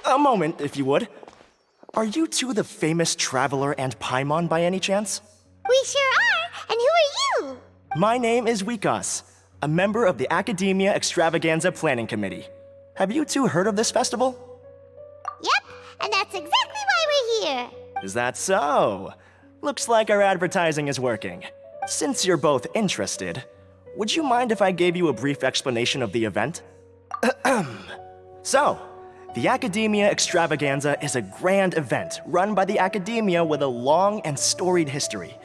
A moment, if you would. Are you two the famous Traveler and Paimon by any chance? We sure are, and who are you? My name is Wikas, a member of the Academia Extravaganza Planning Committee. Have you two heard of this festival? Yep, and that's exactly why we're here. Is that so? Looks like our advertising is working. Since you're both interested, would you mind if I gave you a brief explanation of the event? So, the Academia Extravaganza is a grand event run by the Academia with a long and storied history.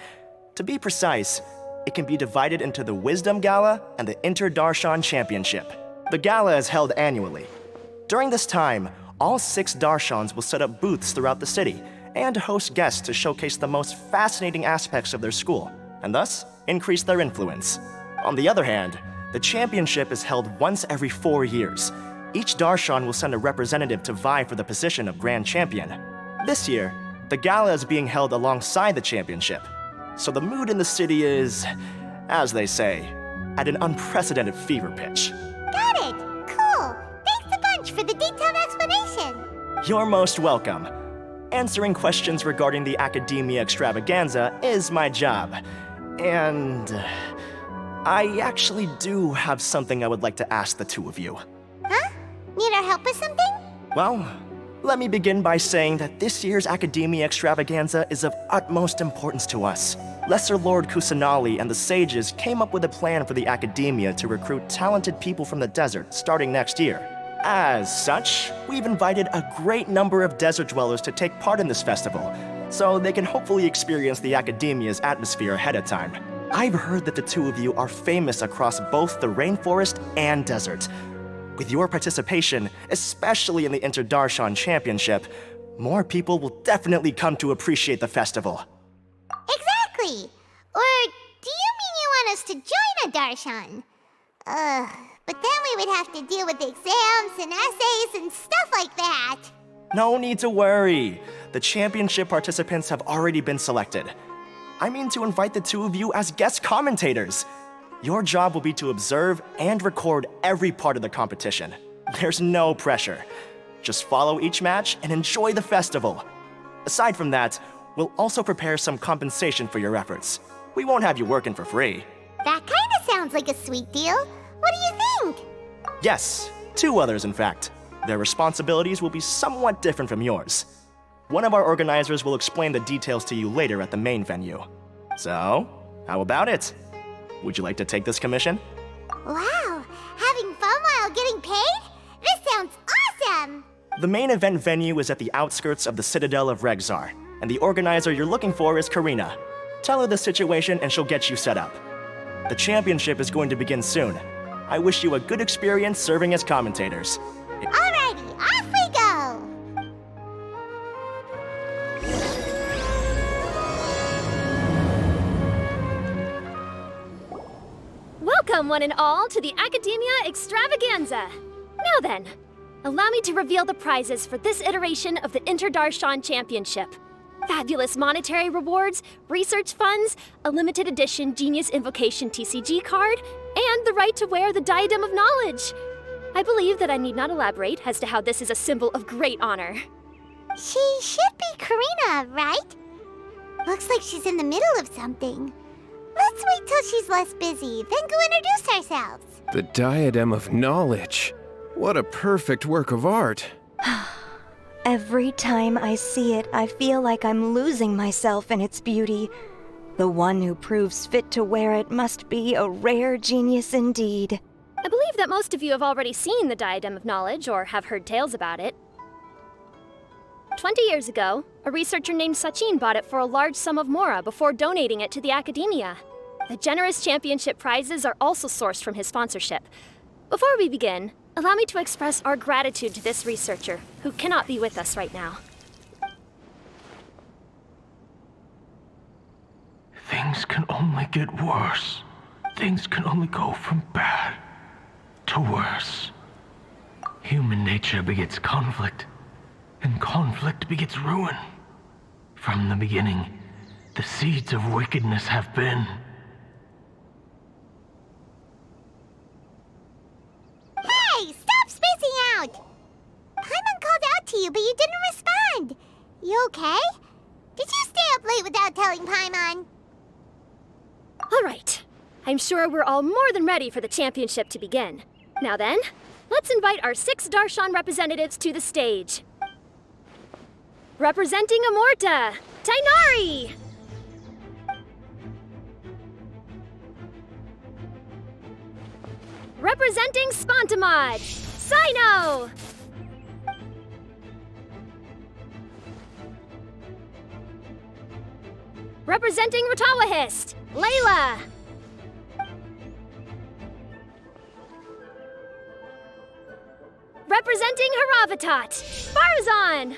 To be precise, it can be divided into the Wisdom Gala and the Inter-Darshan Championship. The gala is held annually. During this time, all 6 Darshans will set up booths throughout the city and host guests to showcase the most fascinating aspects of their school, and thus increase their influence. On the other hand, the championship is held once every 4 years. Each Darshan will send a representative to vie for the position of Grand Champion. This year, the gala is being held alongside the championship, so the mood in the city is, as they say, at an unprecedented fever pitch. Got it! Cool! Thanks a bunch for the detailed explanation! You're most welcome. Answering questions regarding the Academia Extravaganza is my job. And I actually do have something I would like to ask the two of you. Huh? Need our help with something? Well, let me begin by saying that this year's Academia Extravaganza is of utmost importance to us. Lesser Lord Kusanali and the sages came up with a plan for the Academia to recruit talented people from the desert starting next year. As such, we've invited a great number of desert dwellers to take part in this festival, so they can hopefully experience the Academia's atmosphere ahead of time. I've heard that the two of you are famous across both the rainforest and desert. With your participation, especially in the Inter-Darshan Championship, more people will definitely come to appreciate the festival. Exactly! Or do you mean you want us to join a Darshan? But then we would have to deal with exams and essays and stuff like that. No need to worry. The championship participants have already been selected. I mean to invite the two of you as guest commentators. Your job will be to observe and record every part of the competition. There's no pressure. Just follow each match and enjoy the festival. Aside from that, we'll also prepare some compensation for your efforts. We won't have you working for free. That kinda sounds like a sweet deal. What do you think? Yes, 2 others in fact. Their responsibilities will be somewhat different from yours. One of our organizers will explain the details to you later at the main venue. So, how about it? Would you like to take this commission? Wow, having fun while getting paid? This sounds awesome! The main event venue is at the outskirts of the Citadel of Regzar, and the organizer you're looking for is Karina. Tell her the situation and she'll get you set up. The championship is going to begin soon. I wish you a good experience serving as commentators. Alrighty, off we go! Welcome, one and all, to the Academia Extravaganza. Now then, allow me to reveal the prizes for this iteration of the Inter-Darshan Championship. Fabulous monetary rewards, research funds, a limited edition Genius Invocation TCG card, and the right to wear the Diadem of Knowledge. I believe that I need not elaborate as to how this is a symbol of great honor. She should be Karina, right? Looks like she's in the middle of something. Let's wait till she's less busy, then go introduce ourselves. The Diadem of Knowledge. What a perfect work of art. Every time I see it, I feel like I'm losing myself in its beauty. The one who proves fit to wear it must be a rare genius indeed. I believe that most of you have already seen the Diadem of Knowledge or have heard tales about it. 20 years ago, a researcher named Sachin bought it for a large sum of mora before donating it to the Academia. The generous championship prizes are also sourced from his sponsorship. Before we begin, allow me to express our gratitude to this researcher, who cannot be with us right now. Things can only get worse. Things can only go from bad to worse. Human nature begets conflict, and conflict begets ruin. From the beginning, the seeds of wickedness have been. Hey, stop spacing out! Paimon called out to you, you didn't respond. You okay? Did you stay up late without telling Paimon? All right. I'm sure we're all more than ready for the championship to begin. Now then, let's invite our 6 Darshan representatives to the stage. Representing Amorta, Tainari! Representing Spontamod, Sino! Representing Ratawahist, Layla! Representing Haravatat, Farazan!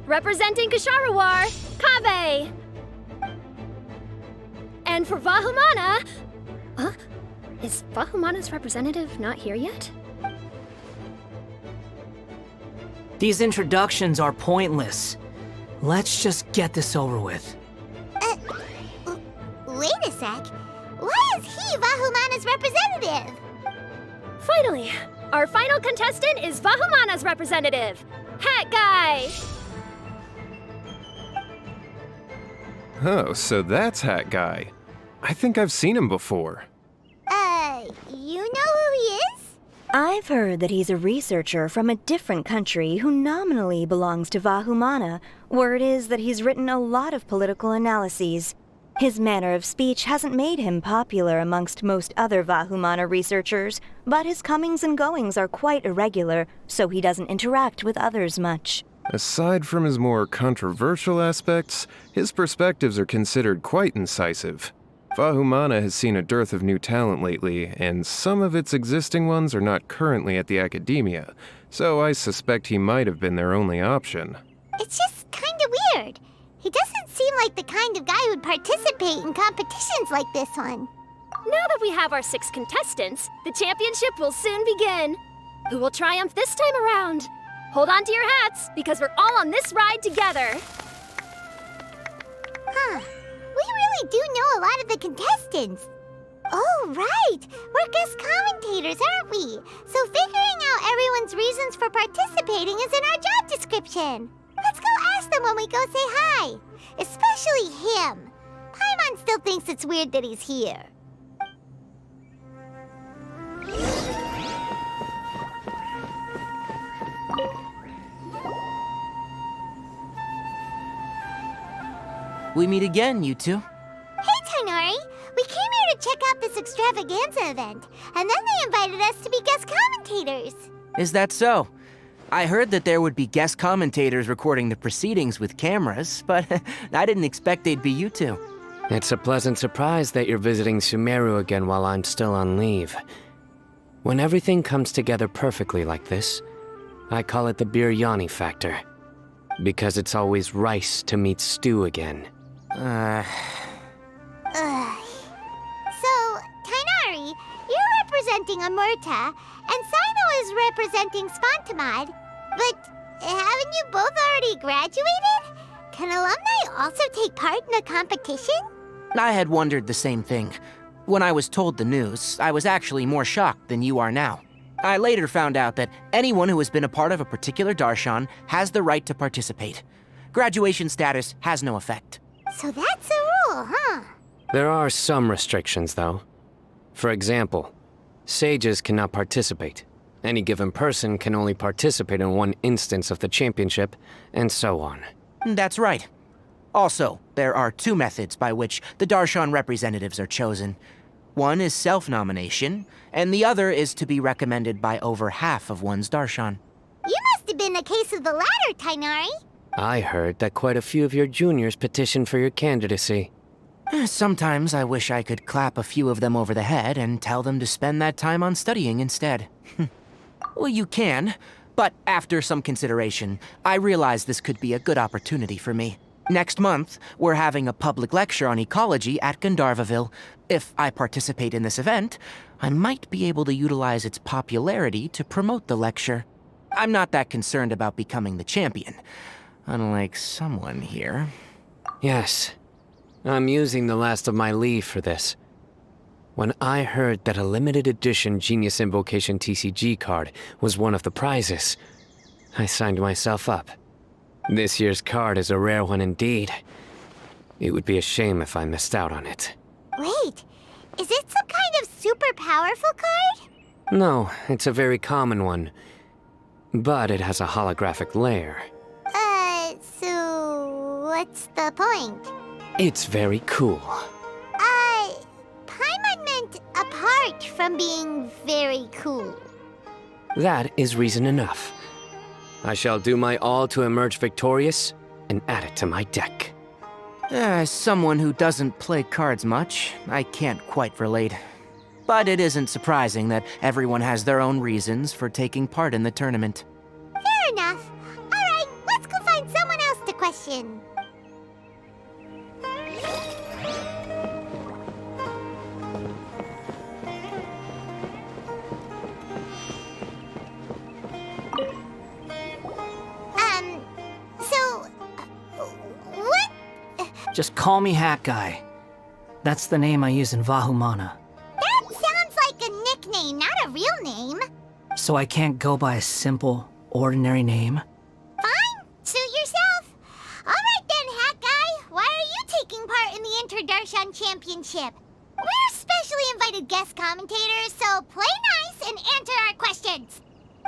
Representing Kasharawar, Kaveh! And for Vahumana... Huh? Is Vahumana's representative not here yet? These introductions are pointless. Let's just get this over with. Wait a sec. Why is he Vahumana's representative? Finally, our final contestant is Vahumana's representative, Hat Guy! Oh, so that's Hat Guy. I think I've seen him before. You know who he is? I've heard that he's a researcher from a different country who nominally belongs to Vahumana. Word is that he's written a lot of political analyses. His manner of speech hasn't made him popular amongst most other Vahumana researchers, but his comings and goings are quite irregular, so he doesn't interact with others much. Aside from his more controversial aspects, his perspectives are considered quite incisive. Vahumana has seen a dearth of new talent lately, and some of its existing ones are not currently at the academia, so I suspect he might have been their only option. It's just kinda weird. He doesn't seem like the kind of guy who'd participate in competitions like this one. Now that we have our 6 contestants, the championship will soon begin. Who will triumph this time around? Hold on to your hats, because we're all on this ride together. Huh. We really do know a lot of the contestants. Oh, right. We're guest commentators, aren't we? So figuring out everyone's reasons for participating is in our job description. Let's go ask them when we go say hi. Especially him. Paimon still thinks it's weird that he's here. We meet again, you two. Hey, Tainari. We came here to check out this extravaganza event, and then they invited us to be guest commentators. Is that so? I heard that there would be guest commentators recording the proceedings with cameras, but I didn't expect they'd be you two. It's a pleasant surprise that you're visiting Sumeru again while I'm still on leave. When everything comes together perfectly like this, I call it the biryani factor. Because it's always rice to meet stew again. So, Tainari, you're representing Amurta, and Sino is representing Spontamod. But haven't you both already graduated? Can alumni also take part in a competition? I had wondered the same thing. When I was told the news, I was actually more shocked than you are now. I later found out that anyone who has been a part of a particular darshan has the right to participate. Graduation status has no effect. So that's a rule, huh? There are some restrictions, though. For example, sages cannot participate. Any given person can only participate in one instance of the championship, and so on. That's right. Also, there are 2 methods by which the darshan representatives are chosen. One is self-nomination, and the other is to be recommended by over half of one's darshan. You must have been a case of the latter, Tainari. I heard that quite a few of your juniors petitioned for your candidacy. Sometimes I wish I could clap a few of them over the head and tell them to spend that time on studying instead. Well, you can, but after some consideration, I realize this could be a good opportunity for me. Next month, we're having a public lecture on ecology at Gandharvaville. If I participate in this event, I might be able to utilize its popularity to promote the lecture. I'm not that concerned about becoming the champion, unlike someone here. Yes. I'm using the last of my leave for this. When I heard that a limited edition Genius Invocation TCG card was one of the prizes, I signed myself up. This year's card is a rare one indeed. It would be a shame if I missed out on it. Wait, is it some kind of super powerful card? No, it's a very common one. But it has a holographic layer. So what's the point? It's very cool. Paimon meant apart from being very cool. That is reason enough. I shall do my all to emerge victorious and add it to my deck. As someone who doesn't play cards much, I can't quite relate. But it isn't surprising that everyone has their own reasons for taking part in the tournament. Fair enough. Alright, let's go find someone else to question. What? Just call me Hat Guy. That's the name I use in Vahumana. That sounds like a nickname, not a real name. So I can't go by a simple, ordinary name? Fine, suit yourself. Alright then, Hat Guy, why are you taking part in the Inter-Darshan Championship? We're specially invited guest commentators, so play nice and answer our questions.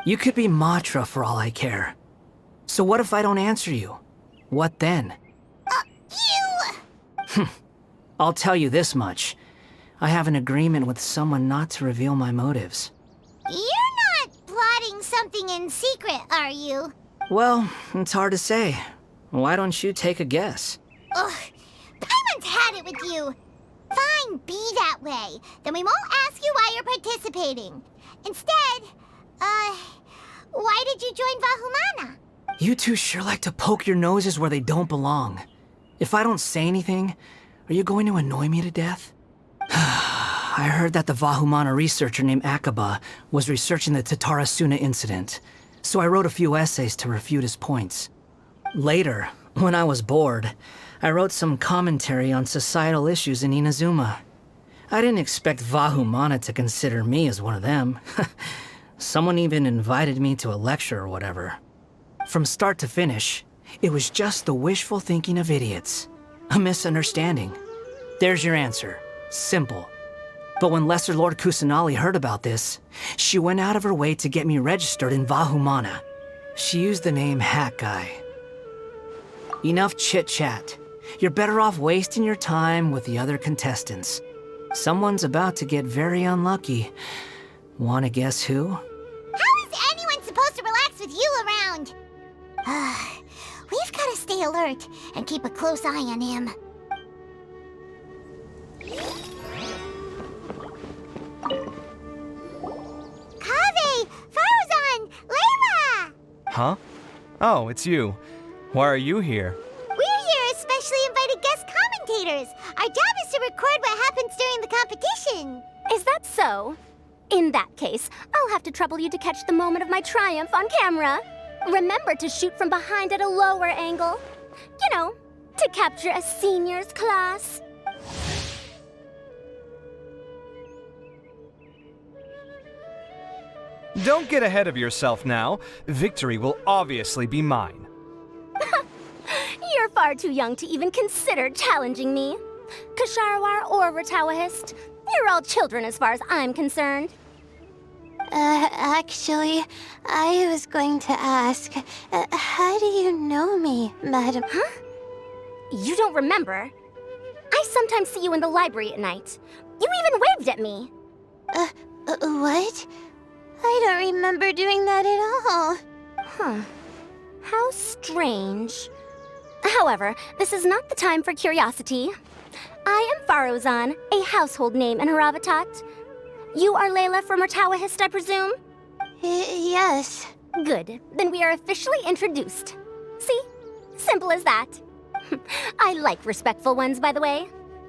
You could be Matra for all I care. So what if I don't answer you? What then? You... I'll tell you this much. I have an agreement with someone not to reveal my motives. You're not plotting something in secret, are you? Well, it's hard to say. Why don't you take a guess? Ugh, Paimon's had it with you. Fine, be that way. Then we won't ask you why you're participating. Instead, why did you join Vahumana? You two sure like to poke your noses where they don't belong. If I don't say anything, are you going to annoy me to death? I heard that the Vahumana researcher named Akaba was researching the Tatarasuna incident, so I wrote a few essays to refute his points. Later, when I was bored, I wrote some commentary on societal issues in Inazuma. I didn't expect Vahumana to consider me as one of them. Someone even invited me to a lecture or whatever. From start to finish, it was just the wishful thinking of idiots. A misunderstanding. There's your answer. Simple. But when Lesser Lord Kusanali heard about this, she went out of her way to get me registered in Vahumana. She used the name Hat Guy. Enough chit-chat. You're better off wasting your time with the other contestants. Someone's about to get very unlucky. Wanna guess who? How is anyone supposed to relax with you around? We've gotta stay alert and keep a close eye on him. Kaveh! Farzan! Layla! Huh? Oh, it's you. Why are you here? We're here as specially invited guest commentators. Our job is to record what happens during the competition. Is that so? In that case, I'll have to trouble you to catch the moment of my triumph on camera. Remember to shoot from behind at a lower angle. You know, to capture a seniors class. Don't get ahead of yourself now. Victory will obviously be mine. You're far too young to even consider challenging me. Kasharwar or Ratawahist, you're all children as far as I'm concerned. Actually, I was going to ask, how do you know me, madam? Huh? You don't remember? I sometimes see you in the library at night. You even waved at me. What? I don't remember doing that at all. Huh. How strange. However, this is not the time for curiosity. I am Farozan, a household name in Haravatat. You are Layla from Ratawahist, I presume? Yes. Good. Then we are officially introduced. See? Simple as that. I like respectful ones, by the way.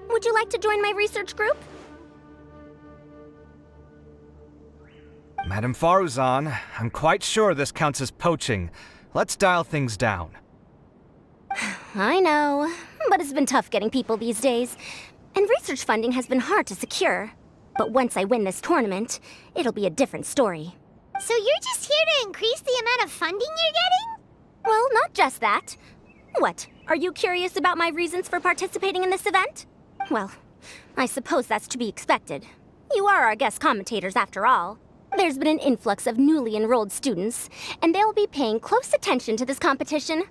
Would you like to join my research group? Madam Faruzan, I'm quite sure this counts as poaching. Let's dial things down. I know, but it's been tough getting people these days. And research funding has been hard to secure. But once I win this tournament, it'll be a different story. So you're just here to increase the amount of funding you're getting? Well, not just that. What, are you curious about my reasons for participating in this event? Well, I suppose that's to be expected. You are our guest commentators after all. There's been an influx of newly enrolled students, and they'll be paying close attention to this competition.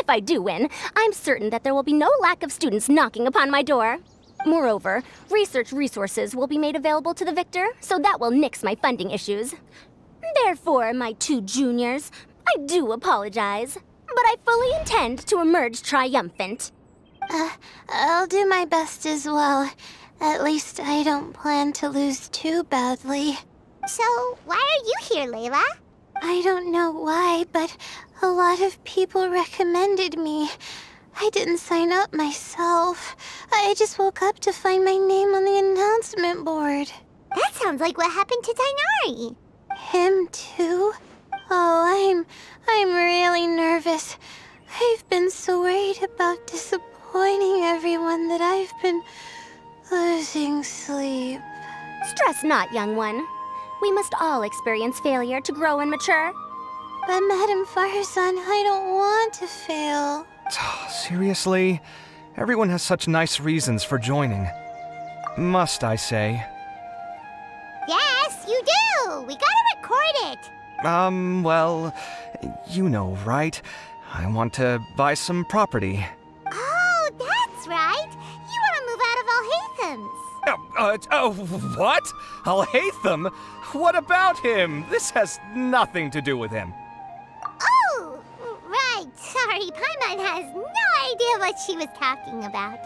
If I do win, I'm certain that there will be no lack of students knocking upon my door. Moreover, research resources will be made available to the victor, so that will nix my funding issues. Therefore, my two juniors, I do apologize, but I fully intend to emerge triumphant. I'll do my best as well. At least I don't plan to lose too badly. So, why are you here, Layla? I don't know why, but a lot of people recommended me. I didn't sign up myself. I just woke up to find my name on the announcement board. That sounds like what happened to Dainari. Him too? Oh, I'm really nervous. I've been so worried about disappointing everyone that I've been losing sleep. Stress not, young one. We must all experience failure to grow and mature. But Madame Farzan, I don't want to fail. Seriously? Everyone has such nice reasons for joining. Must I say? Yes, you do! We gotta record it! Well, you know, right? I want to buy some property. Oh, that's right! You want to move out of Alhatham's. What? Alhaitham? What about him? This has nothing to do with him. Oh, right. Sorry, Paimon has no idea what she was talking about.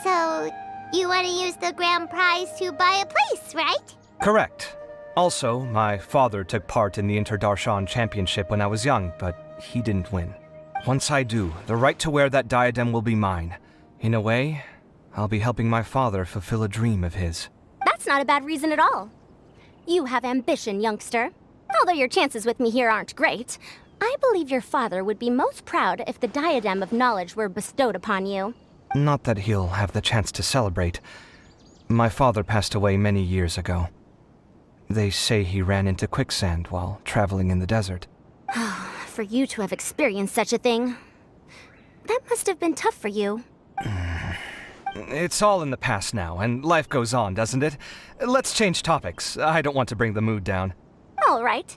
So, you want to use the grand prize to buy a place, right? Correct. Also, my father took part in the Inter-Darshan Championship when I was young, but he didn't win. Once I do, the right to wear that diadem will be mine. In a way, I'll be helping my father fulfill a dream of his. That's not a bad reason at all. You have ambition, youngster. Although your chances with me here aren't great, I believe your father would be most proud if the diadem of knowledge were bestowed upon you. Not that he'll have the chance to celebrate. My father passed away many years ago. They say he ran into quicksand while traveling in the desert. For you to have experienced such a thing, that must have been tough for you. It's all in the past now, and life goes on, doesn't it? Let's change topics. I don't want to bring the mood down. All right.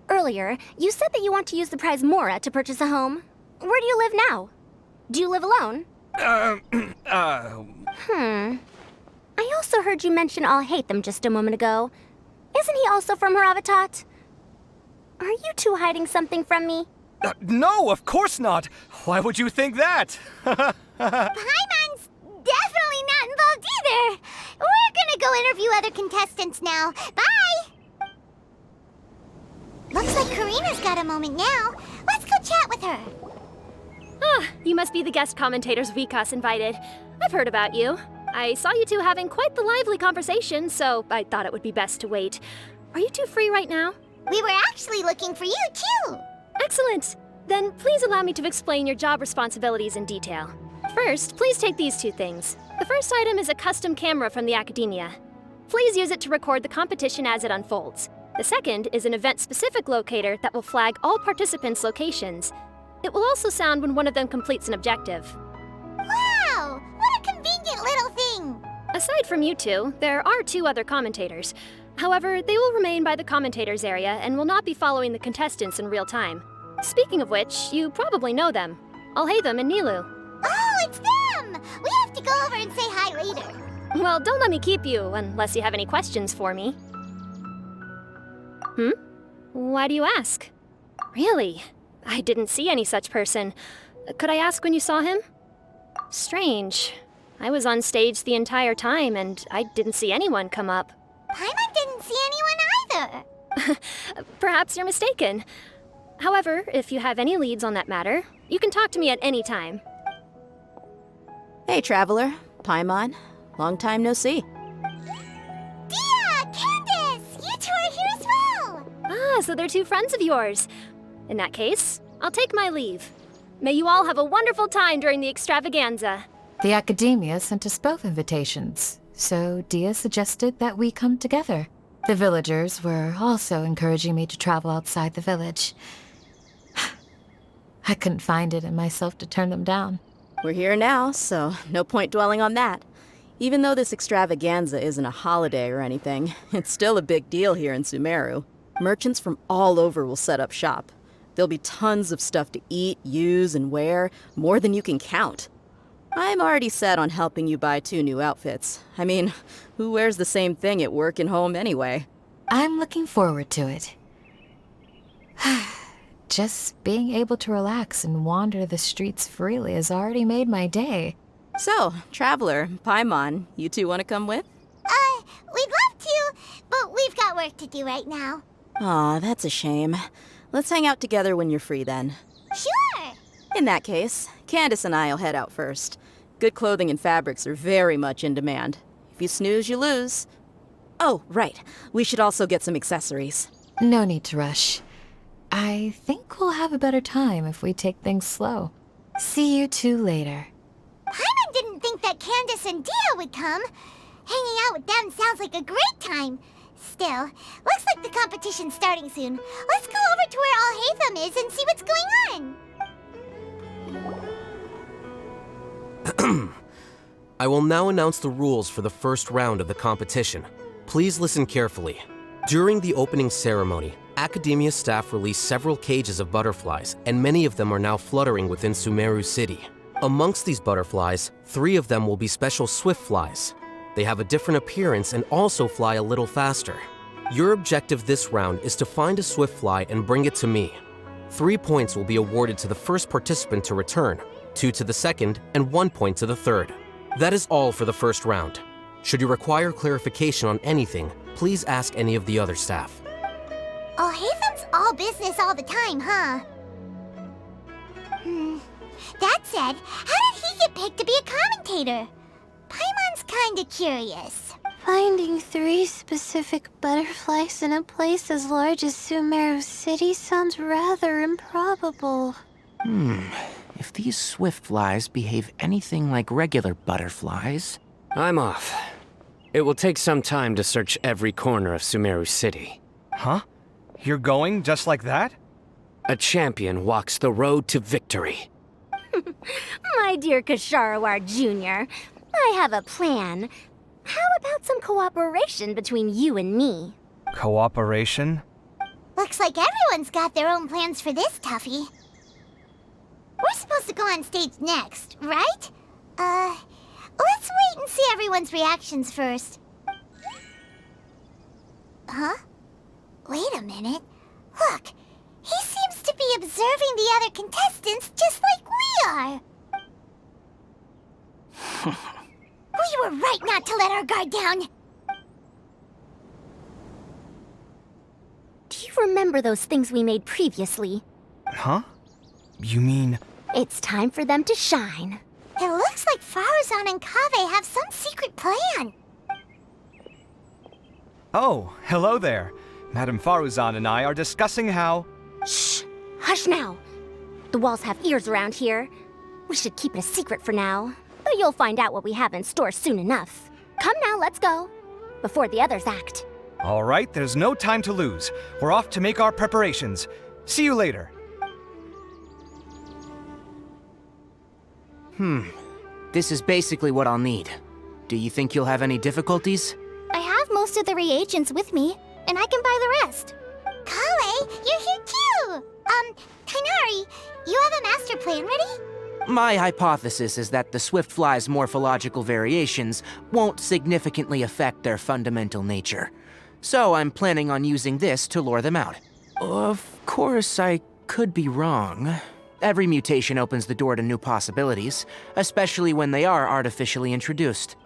Earlier, you said that you want to use the prize Mora to purchase a home. Where do you live now? Do you live alone? I also heard you mention Alhaitham just a moment ago. Isn't he also from Haravatat? Are you two hiding something from me? No, of course not! Why would you think that? Paimon's definitely not involved either. We're gonna go interview other contestants now. Bye! Looks like Karina's got a moment now. Let's go chat with her. Ah, you must be the guest commentators Vikas invited. I've heard about you. I saw you two having quite the lively conversation, so I thought it would be best to wait. Are you two free right now? We were actually looking for you, too. Excellent! Then please allow me to explain your job responsibilities in detail. First, please take these two things. The first item is a custom camera from the Academia. Please use it to record the competition as it unfolds. The second is an event-specific locator that will flag all participants' locations. It will also sound when one of them completes an objective. Wow! What a convenient little thing! Aside from you two, there are two other commentators. However, they will remain by the commentators area and will not be following the contestants in real time. Speaking of which, you probably know them. Alhaitham and Nilu. Oh, it's them! We have to go over and say hi later. Well, don't let me keep you, unless you have any questions for me. Why do you ask? Really? I didn't see any such person. Could I ask when you saw him? Strange. I was on stage the entire time, and I didn't see anyone come up. Paimon didn't see anyone either. Perhaps you're mistaken. However, if you have any leads on that matter, you can talk to me at any time. Hey, Traveler. Paimon. Long time no see. Dia! Candace! You two are here as well! Ah, so they're two friends of yours. In that case, I'll take my leave. May you all have a wonderful time during the extravaganza. The Academia sent us both invitations. so Dia suggested that we come together. The villagers were also encouraging me to travel outside the village. I couldn't find it in myself to turn them down. We're here now, so no point dwelling on that. Even though this extravaganza isn't a holiday or anything, it's still a big deal here in Sumeru. Merchants from all over will set up shop. There'll be tons of stuff to eat, use, and wear, more than you can count. I'm already set on helping you buy 2 new outfits. I mean, who wears the same thing at work and home anyway? I'm looking forward to it. Just being able to relax and wander the streets freely has already made my day. So, Traveler, Paimon, you two want to come with? We'd love to, but we've got work to do right now. Aw, that's a shame. Let's hang out together when you're free then. Sure! In that case, Candace and I'll head out first. Good clothing and fabrics are very much in demand. If you snooze, you lose. Oh, right. We should also get some accessories. No need to rush. I think we'll have a better time if we take things slow. See you two later. Paimon didn't think that Candace and Dia would come. Hanging out with them sounds like a great time. Still, looks like the competition's starting soon. Let's go over to where Alhaitham is and see what's going on. I will now announce the rules for the first round of the competition. Please listen carefully. During the opening ceremony, Academia staff released several cages of butterflies, and many of them are now fluttering within Sumeru City. Amongst these butterflies, 3 of them will be special swift flies. They have a different appearance and also fly a little faster. Your objective this round is to find a swift fly and bring it to me. 3 points will be awarded to the first participant to return, 2 to the second, and 1 point to the third. That is all for the first round. Should you require clarification on anything, please ask any of the other staff. Alhaitham's all business all the time, huh? That said, how did he get picked to be a commentator? Paimon's kinda curious. Finding 3 specific butterflies in a place as large as Sumeru City sounds rather improbable. If these swift flies behave anything like regular butterflies... I'm off. It will take some time to search every corner of Sumeru City. Huh? You're going just like that? A champion walks the road to victory. My dear Kasharawar Jr., I have a plan. How about some cooperation between you and me? Cooperation? Looks like everyone's got their own plans for this, Tuffy. We're supposed to go on stage next, right? Let's wait and see everyone's reactions first. Huh? Wait a minute. Look, he seems to be observing the other contestants just like we are. We were right not to let our guard down. Do you remember those things we made previously? Huh? You mean... It's time for them to shine. It looks like Faruzan and Kaveh have some secret plan. Oh, hello there. Madame Faruzan and I are discussing how... Shh! Hush now! The walls have ears around here. We should keep it a secret for now. But you'll find out what we have in store soon enough. Come now, let's go. Before the others act. All right, there's no time to lose. We're off to make our preparations. See you later. This is basically what I'll need. Do you think you'll have any difficulties? I have most of the reagents with me, and I can buy the rest. Kale, you're here too! Kainari, you have a master plan ready? My hypothesis is that the swift fly's morphological variations won't significantly affect their fundamental nature. So I'm planning on using this to lure them out. Of course, I could be wrong. Every mutation opens the door to new possibilities, especially when they are artificially introduced.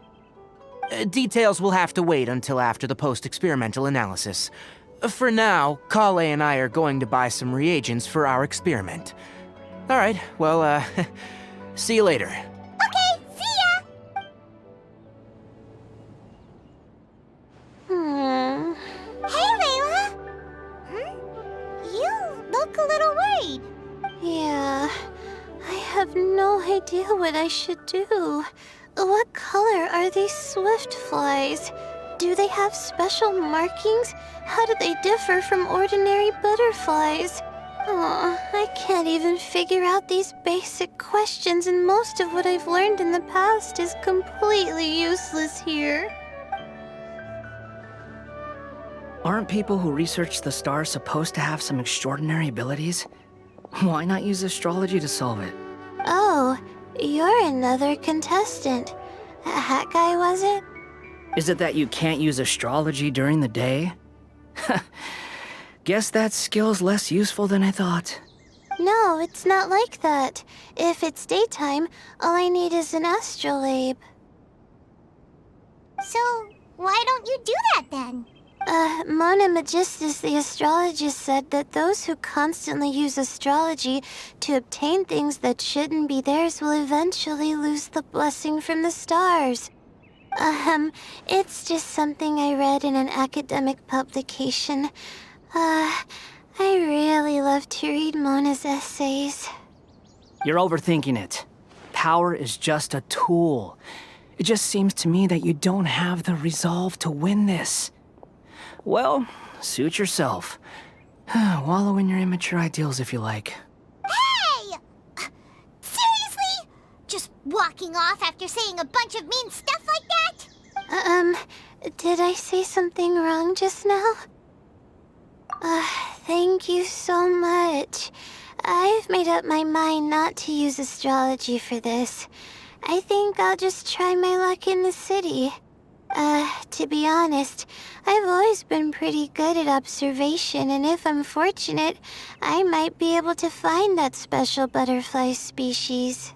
Details will have to wait until after the post-experimental analysis. For now, Kale and I are going to buy some reagents for our experiment. All right, well, see you later. Okay, see ya! Hey, Layla! You look a little worried. Yeah, I have no idea what I should do. What color are these swift flies? Do they have special markings? How do they differ from ordinary butterflies? Oh, I can't even figure out these basic questions, and most of what I've learned in the past is completely useless here. Aren't people who research the stars supposed to have some extraordinary abilities? Why not use astrology to solve it? Oh, you're another contestant. That guy, was it? Is it that you can't use astrology during the day? Guess that skill's less useful than I thought. No, it's not like that. If it's daytime, all I need is an astrolabe. So, why don't you do that then? Mona Magistus, the astrologist, said that those who constantly use astrology to obtain things that shouldn't be theirs will eventually lose the blessing from the stars. It's just something I read in an academic publication. I really love to read Mona's essays. You're overthinking it. Power is just a tool. It just seems to me that you don't have the resolve to win this. Well, suit yourself. Wallow in your immature ideals if you like. Hey! Seriously? Just walking off after saying a bunch of mean stuff like that? Did I say something wrong just now? Thank you so much. I've made up my mind not to use astrology for this. I think I'll just try my luck in the city. To be honest, I've always been pretty good at observation, and if I'm fortunate, I might be able to find that special butterfly species.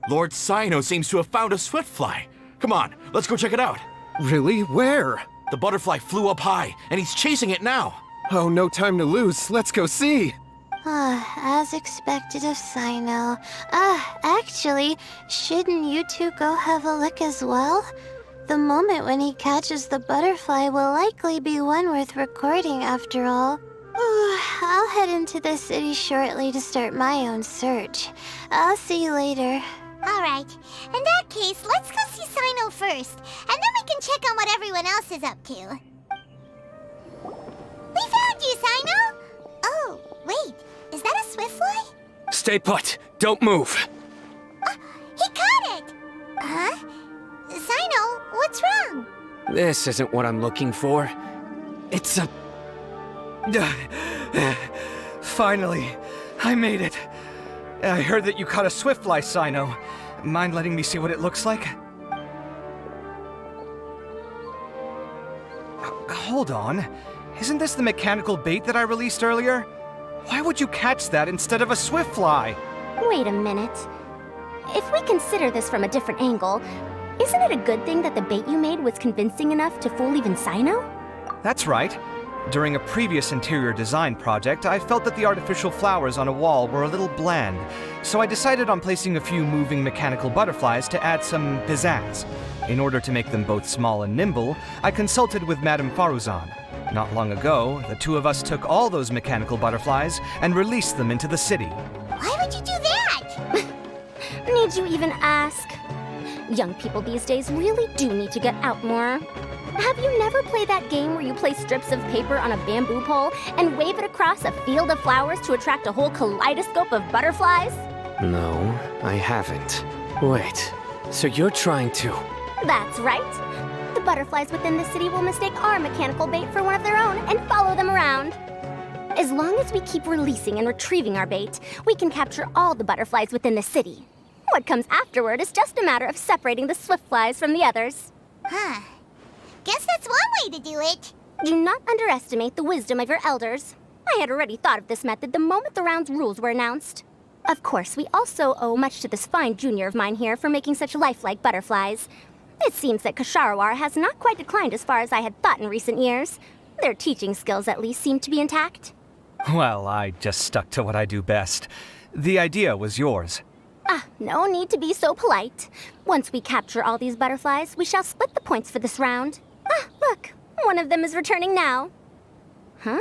Lord Sino seems to have found a swiftfly. Come on, let's go check it out. Really? Where? The butterfly flew up high, and he's chasing it now. Oh, no time to lose. Let's go see. As expected of Sino. Actually, shouldn't you two go have a look as well? The moment when he catches the butterfly will likely be one worth recording after all. I'll head into the city shortly to start my own search. I'll see you later. Alright, in that case, let's go see Sino first, and then we can check on what everyone else is up to. We found you, Sino! Oh, wait, is that a swiftfly? Stay put. Don't move. He caught it! Huh? Sino, what's wrong? This isn't what I'm looking for. It's a... Finally, I made it. I heard that you caught a swiftfly, Sino. Mind letting me see what it looks like? Hold on. Isn't this the mechanical bait that I released earlier? Why would you catch that instead of a swiftfly? Wait a minute. If we consider this from a different angle, isn't it a good thing that the bait you made was convincing enough to fool even Sino? That's right. During a previous interior design project, I felt that the artificial flowers on a wall were a little bland, so I decided on placing a few moving mechanical butterflies to add some pizzazz. In order to make them both small and nimble, I consulted with Madame Faruzan. Not long ago, the two of us took all those mechanical butterflies and released them into the city. Why would you do that? Need you even ask? Young people these days really do need to get out more. Have you never played that game where you place strips of paper on a bamboo pole and wave it across a field of flowers to attract a whole kaleidoscope of butterflies? No, I haven't. Wait, so you're trying to... That's right. The butterflies within the city will mistake our mechanical bait for one of their own and follow them around. As long as we keep releasing and retrieving our bait, we can capture all the butterflies within the city. What comes afterward is just a matter of separating the swiftflies from the others. Huh. Guess that's one way to do it. Do not underestimate the wisdom of your elders. I had already thought of this method the moment the round's rules were announced. Of course, we also owe much to this fine junior of mine here for making such lifelike butterflies. It seems that Kasharawar has not quite declined as far as I had thought in recent years. Their teaching skills at least seem to be intact. Well, I just stuck to what I do best. The idea was yours. No need to be so polite. Once we capture all these butterflies, we shall split the points for this round. Look, one of them is returning now. Huh?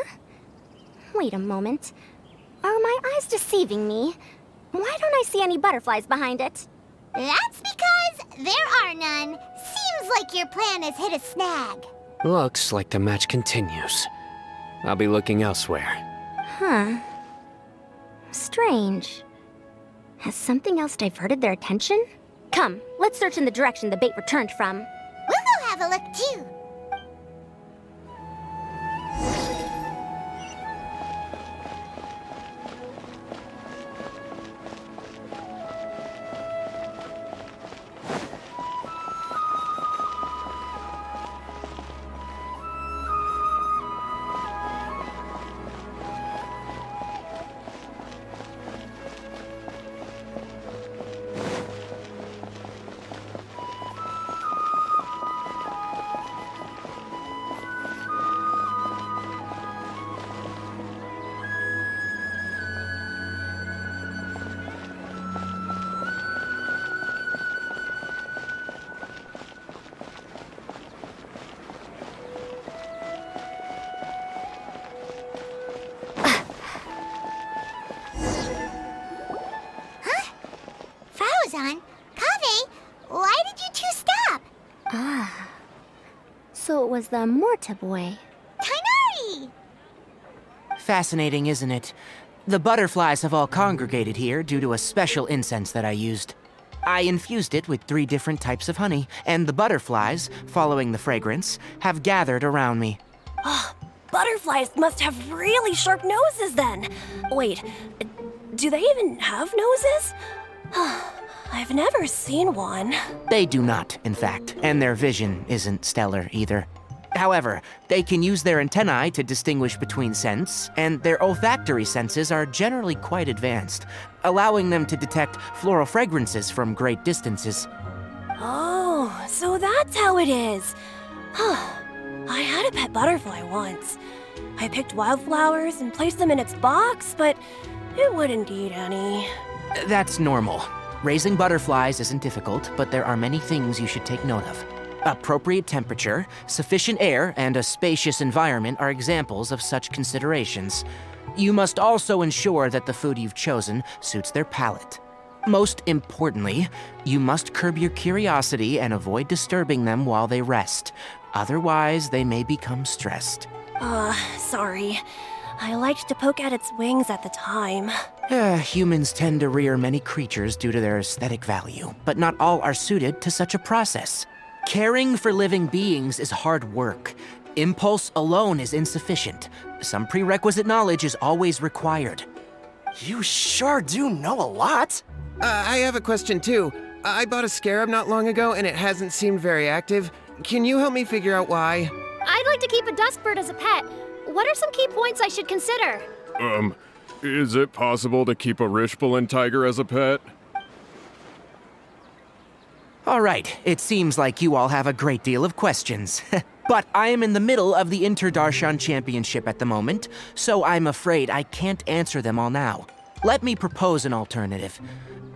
Wait a moment. Are my eyes deceiving me? Why don't I see any butterflies behind it? That's because There are none. Seems like your plan has hit a snag. Looks like the match continues. I'll be looking elsewhere. Huh. Strange. Has something else diverted their attention? Come, let's search in the direction the bait returned from. We'll go have a look too. Kaveh, why did you two stop? Ah. So it was the Morta boy. Tainari! Fascinating, isn't it? The butterflies have all congregated here due to a special incense that I used. I infused it with 3 different types of honey, and the butterflies, following the fragrance, have gathered around me. Oh, butterflies must have really sharp noses then. Wait, do they even have noses? I've never seen one. They do not, in fact, and their vision isn't stellar either. However, they can use their antennae to distinguish between scents, and their olfactory senses are generally quite advanced, allowing them to detect floral fragrances from great distances. Oh, so that's how it is. I had a pet butterfly once. I picked wildflowers and placed them in its box, but it wouldn't eat any. That's normal. Raising butterflies isn't difficult, but there are many things you should take note of. Appropriate temperature, sufficient air, and a spacious environment are examples of such considerations. You must also ensure that the food you've chosen suits their palate. Most importantly, you must curb your curiosity and avoid disturbing them while they rest. Otherwise, they may become stressed. Sorry. I liked to poke at its wings at the time. Humans tend to rear many creatures due to their aesthetic value, but not all are suited to such a process. Caring for living beings is hard work. Impulse alone is insufficient. Some prerequisite knowledge is always required. You sure do know a lot. I have a question too. I bought a scarab not long ago and it hasn't seemed very active. Can you help me figure out why? I'd like to keep a dustbird as a pet. What are some key points I should consider? Is it possible to keep a Rishbalin tiger as a pet? All right, it seems like you all have a great deal of questions. But I am in the middle of the Inter-Darshan Championship at the moment, so I'm afraid I can't answer them all now. Let me propose an alternative.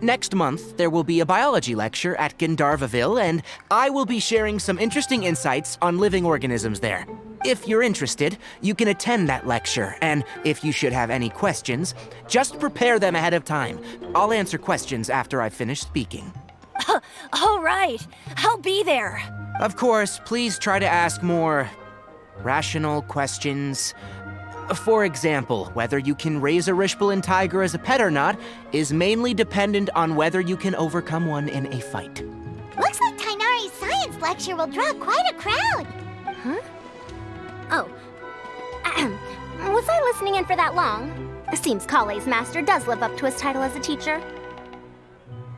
Next month, there will be a biology lecture at Gandharvaville, and I will be sharing some interesting insights on living organisms there. If you're interested, you can attend that lecture, and if you should have any questions, just prepare them ahead of time. I'll answer questions after I've finished speaking. All right, I'll be there. Of course, please try to ask more rational questions. For example, whether you can raise a Rishbalin tiger as a pet or not is mainly dependent on whether you can overcome one in a fight. Looks like Tainari's science lecture will draw quite a crowd. Huh? Oh. Was I listening in for that long? Seems Kale's master does live up to his title as a teacher.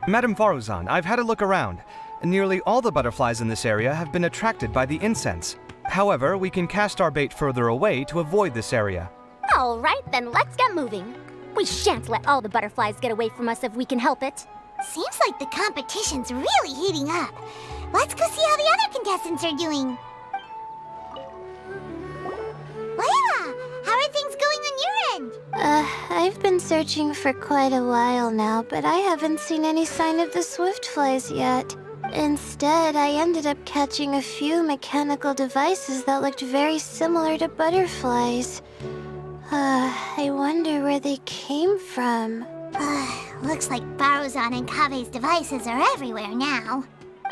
Madame Faruzan, I've had a look around. Nearly all the butterflies in this area have been attracted by the incense. However, we can cast our bait further away to avoid this area. All right, then let's get moving. We shan't let all the butterflies get away from us if we can help it. Seems like the competition's really heating up. Let's go see how the other contestants are doing. Layla, how are things going on your end? I've been searching for quite a while now, but I haven't seen any sign of the swiftflies yet. Instead, I ended up catching a few mechanical devices that looked very similar to butterflies. I wonder where they came from. Looks like Faruzan and Kaveh's devices are everywhere now.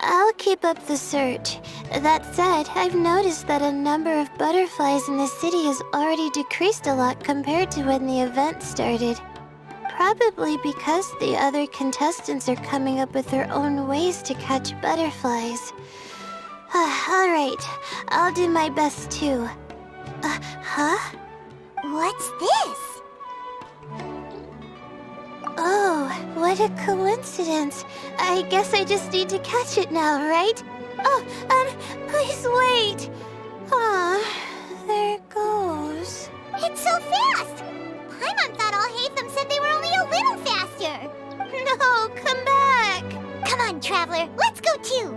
I'll keep up the search. That said, I've noticed that a number of butterflies in the city has already decreased a lot compared to when the event started. Probably because the other contestants are coming up with their own ways to catch butterflies. Alright, I'll do my best too. Huh? What's this? Oh, what a coincidence. I guess I just need to catch it now, right? Oh, please wait. Aw, there it goes. It's so fast! Paimon thought all Hatham said they were only a little faster. No, come back. Come on, Traveler, let's go too.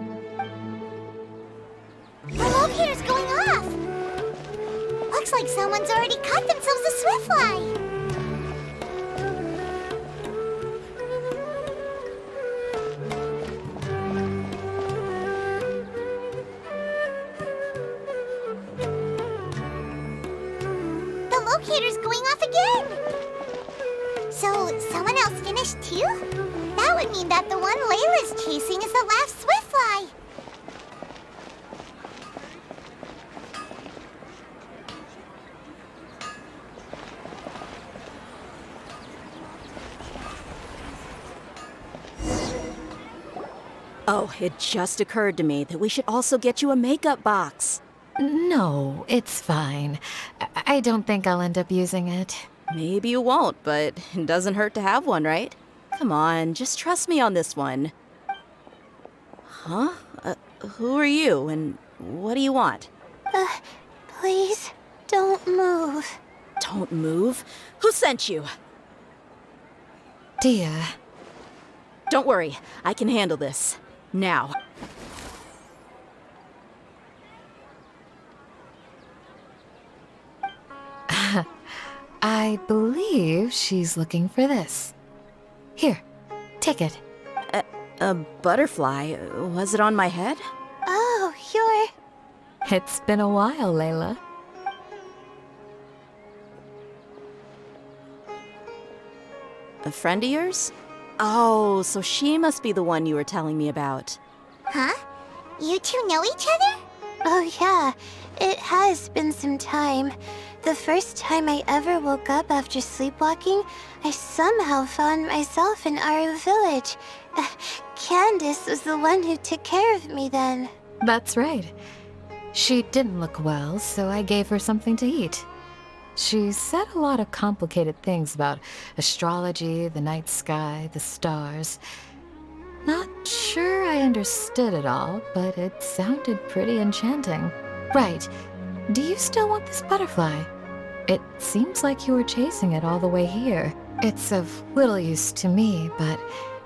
The locator's going off. Looks like someone's already caught themselves a swiftfly. Locator's going off again! So, someone else finished too? That would mean that the one Layla's chasing is the last swiftfly. Oh, it just occurred to me that we should also get you a makeup box. No, it's fine. I don't think I'll end up using it. Maybe you won't, but it doesn't hurt to have one, right? Come on, just trust me on this one. Huh? Who are you, and what do you want? Please, don't move. Don't move? Who sent you? Dia. Don't worry, I can handle this. Now. I believe she's looking for this. Here, take it. A butterfly? Was it on my head? Oh, you're... It's been a while, Layla. A friend of yours? Oh, so she must be the one you were telling me about. Huh? You two know each other? Oh yeah, it has been some time. The first time I ever woke up after sleepwalking, I somehow found myself in our village. Candace was the one who took care of me then. That's right. She didn't look well, so I gave her something to eat. She said a lot of complicated things about astrology, the night sky, the stars. Not sure I understood it all, but it sounded pretty enchanting. Right. Do you still want this butterfly? It seems like you were chasing it all the way here. It's of little use to me, but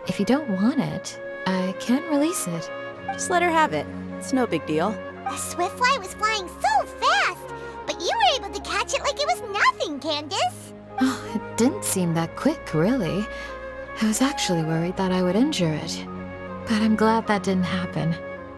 if you don't want it, I can release it. Just let her have it. It's no big deal. The swiftfly was flying so fast, but you were able to catch it like it was nothing, Candace. Oh, it didn't seem that quick, really. I was actually worried that I would injure it. But I'm glad that didn't happen.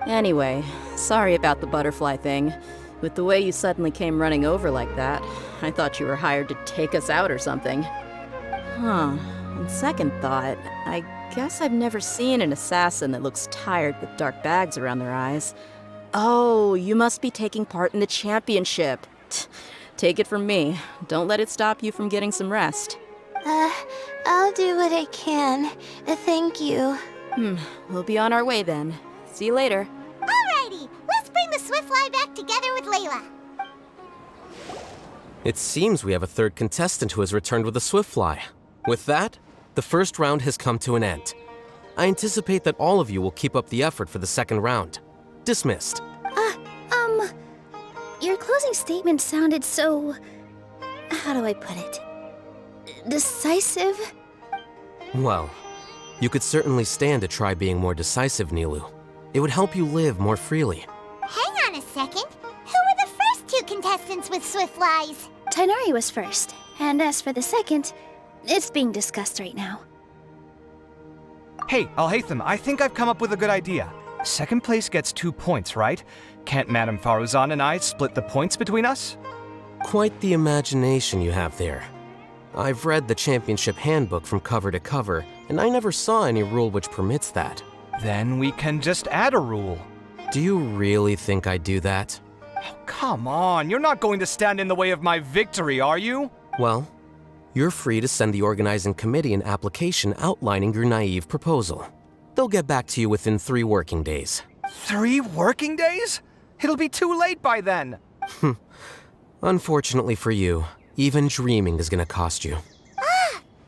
Anyway, sorry about the butterfly thing. With the way you suddenly came running over like that, I thought you were hired to take us out or something. Huh. On second thought, I guess I've never seen an assassin that looks tired with dark bags around their eyes. Oh, you must be taking part in the championship. Take it from me. Don't let it stop you from getting some rest. I'll do what I can. Thank you. We'll be on our way then. See you later. Alrighty, let's bring the swiftfly back together with Layla. It seems we have a third contestant who has returned with a swiftfly. With that, the first round has come to an end. I anticipate that all of you will keep up the effort for the second round. Dismissed. Your closing statement sounded so... how do I put it? Decisive? Well, you could certainly stand to try being more decisive, Nilu. It would help you live more freely. Hang on a second. Who were the first two contestants with swiftflies? Tighnari was first, and as for the second, it's being discussed right now. Hey, Alhaitham, I think I've come up with a good idea. Second place gets 2 points, right? Can't Madame Faruzan and I split the points between us? Quite the imagination you have there. I've read the championship handbook from cover to cover, and I never saw any rule which permits that. Then we can just add a rule. Do you really think I'd do that? Oh, come on, you're not going to stand in the way of my victory, are you? Well, you're free to send the organizing committee an application outlining your naive proposal. They'll get back to you within 3 working days. 3 working days? It'll be too late by then. Unfortunately for you, even dreaming is gonna cost you.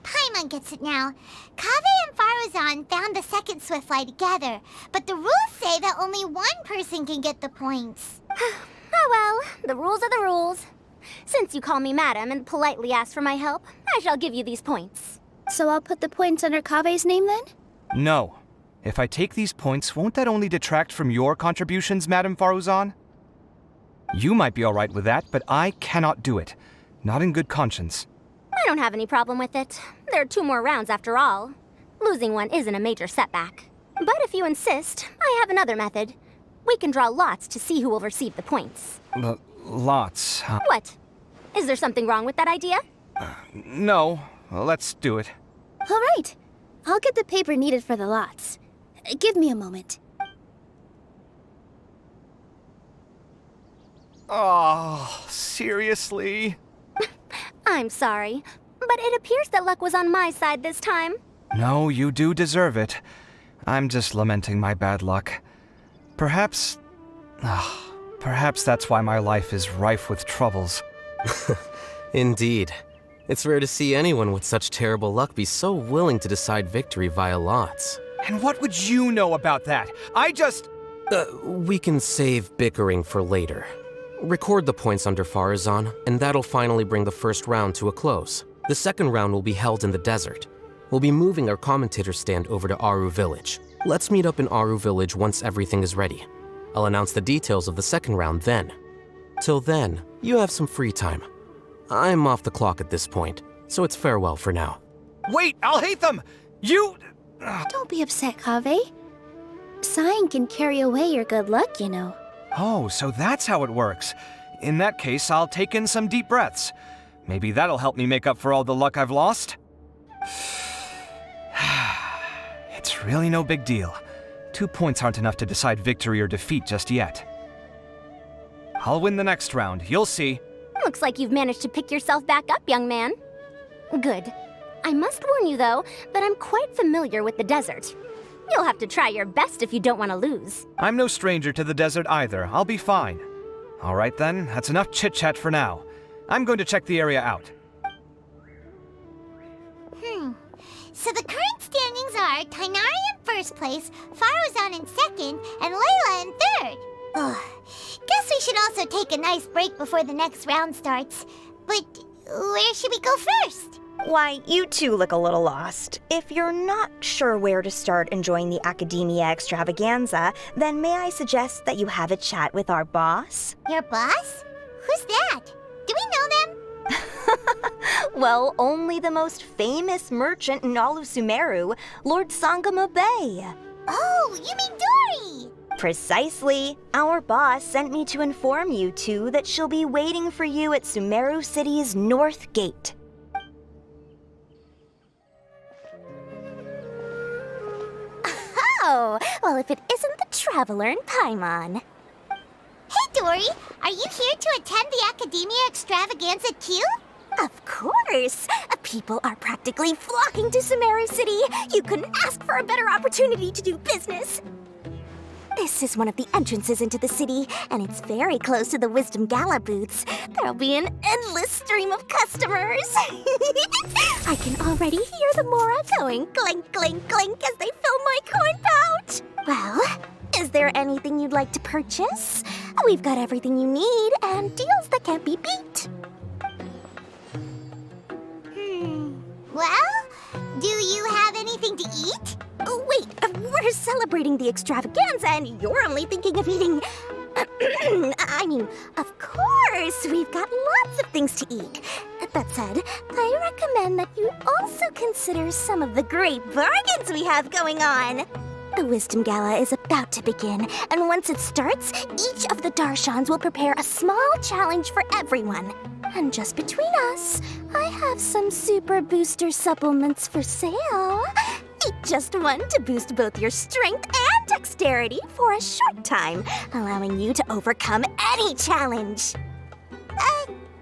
Paimon gets it now. Kaveh and Faruzan found the second Swiftfly together, but the rules say that only one person can get the points. Oh well, the rules are the rules. Since you call me madam and politely ask for my help, I shall give you these points. So I'll put the points under Kaveh's name then? No. If I take these points, won't that only detract from your contributions, Madam Faruzan? You might be alright with that, but I cannot do it. Not in good conscience. I don't have any problem with it. There are 2 more rounds after all. Losing one isn't a major setback. But if you insist, I have another method. We can draw lots to see who will receive the points. Lots, huh? What? Is there something wrong with that idea? No. Well, let's do it. All right. I'll get the paper needed for the lots. Give me a moment. Oh, seriously? I'm sorry, but it appears that luck was on my side this time. No, you do deserve it. I'm just lamenting my bad luck. Perhaps that's why my life is rife with troubles. Indeed. It's rare to see anyone with such terrible luck be so willing to decide victory via lots. And what would you know about that? We can save bickering for later. Record the points under Faruzan, and that'll finally bring the first round to a close. The second round will be held in the desert. We'll be moving our commentator stand over to Aru Village. Let's meet up in Aru Village once everything is ready. I'll announce the details of the second round then. Till then, you have some free time. I'm off the clock at this point, so it's farewell for now. Wait, I'll hate them! You... Don't be upset, Kaveh. Sighing can carry away your good luck, you know. Oh, so that's how it works. In that case, I'll take in some deep breaths. Maybe that'll help me make up for all the luck I've lost. It's really no big deal. 2 points aren't enough to decide victory or defeat just yet. I'll win the next round, you'll see. Looks like you've managed to pick yourself back up, young man. Good. I must warn you, though, that I'm quite familiar with the desert. You'll have to try your best if you don't want to lose. I'm no stranger to the desert either. I'll be fine. All right then, that's enough chit-chat for now. I'm going to check the area out. So the current standings are Tainari in first place, Faruzan in second, and Layla in third. Ugh. Guess we should also take a nice break before the next round starts. But where should we go first? Why, you two look a little lost. If you're not sure where to start enjoying the Academia extravaganza, then may I suggest that you have a chat with our boss? Your boss? Who's that? Do we know them? Well, only the most famous merchant in all of Sumeru, Lord Sangamo Bay. Oh, you mean Dory! Precisely. Our boss sent me to inform you two that she'll be waiting for you at Sumeru City's North Gate. Oh, well, if it isn't the Traveler in Paimon. Hey, Dory! Are you here to attend the Academia extravaganza too? Of course! People are practically flocking to Sumeru City. You couldn't ask for a better opportunity to do business. This is one of the entrances into the city, and it's very close to the Wisdom Gala booths. There'll be an endless stream of customers. I can already hear the Mora going clink, clink, clink as they fill my coin pouch. Well, is there anything you'd like to purchase? We've got everything you need and deals that can't be beat. Well, do you have anything to eat? Oh, wait, we're celebrating the extravaganza and you're only thinking of eating... I mean, of course, we've got lots of things to eat. That said, I recommend that you also consider some of the great bargains we have going on. The Wisdom Gala is about to begin, and once it starts, each of the Darshans will prepare a small challenge for everyone. And just between us, I have some super booster supplements for sale. Eat just one to boost both your strength and dexterity for a short time, allowing you to overcome any challenge.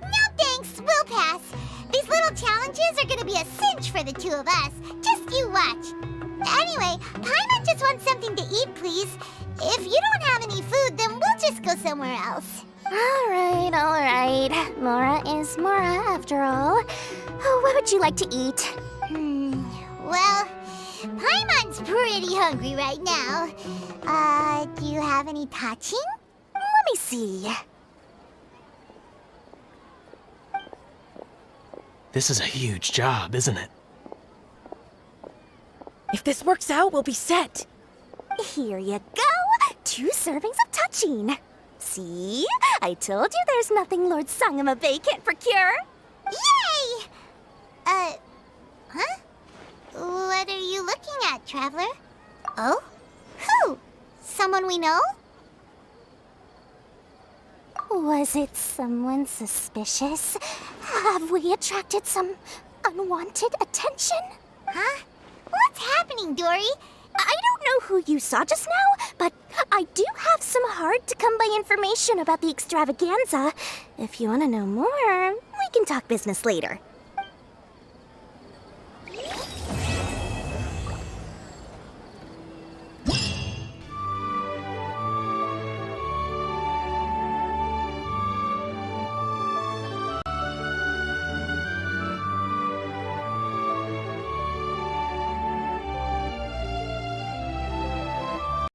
No thanks, we'll pass. These little challenges are gonna be a cinch for the two of us. Just you watch. Anyway, Paimon just wants something to eat, please. If you don't have any food, then we'll just go somewhere else. All right. Mora is Mora, after all. Oh, what would you like to eat? Well, Paimon's pretty hungry right now. Do you have any touching? Let me see. This is a huge job, isn't it? If this works out, we'll be set. Here you go. 2 servings of touching. See? I told you there's nothing Lord Sangamabe can't procure. Yay! Huh? What are you looking at, Traveler? Oh? Who? Someone we know? Was it someone suspicious? Have we attracted some unwanted attention? Huh? What's happening, Dory? I don't know who you saw just now, but I do have some hard-to-come-by information about the extravaganza. If you want to know more, we can talk business later.